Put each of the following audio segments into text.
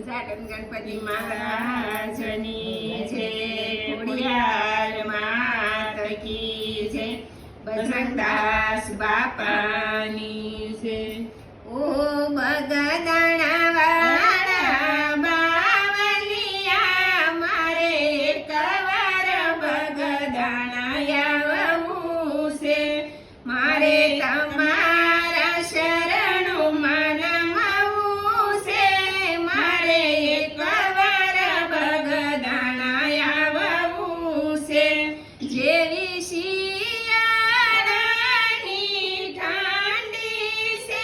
જાટન ગણપતિ મહારાજની જય, ખોડિયાર માત કી જય, બજરંગદાસ બાપાની જય। ઓ બગદાણા વાળા બાવલિયા, મારે એકવાર બગદાણા આવવું છે, મારે તમારા શરણોમાં નમવું છે, મારે એકવાર બગદાણા આવવું છે। જેવી શિયાળાની ઠંડી છે,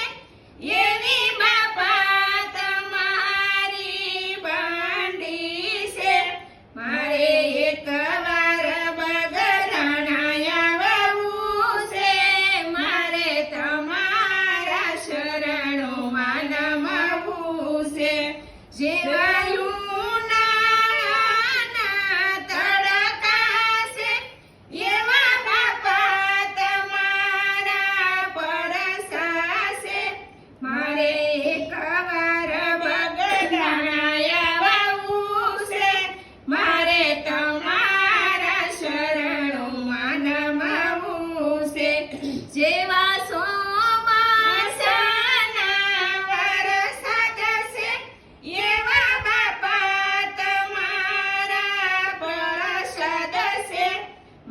એવી બાપા તમારી બાંડી છે, મારે એકવાર બગદાણા આવવું છે, મારે તમારા શરણોમાં નમવું છે। જેવા ઉનાળાના તડકા છે, એવા બાપા તમારા પરસા છે, મારે એકવાર બગદાણા આવવું છે, મારે તમારા શરણોમાં નમવું છે। જેવા ચોમાસાના વરસાદ છે, એવા બાપા તમારા પ્રસાદ છે,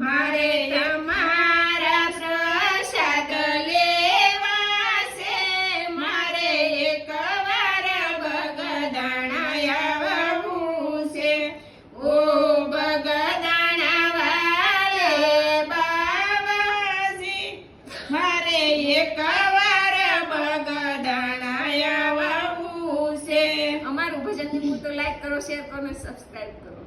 મારે તમારા પ્રસાદ લેવા છે, મારે એકવાર બગદાણા આવવું છે। ઓ બગદાણા વાલે બાવાજી, મારે એકવાર બગદાણા આવવું છે। અમારું ભજન તો લાઈક કરો, શેર કરો, સબસ્ક્રાઇબ કરો।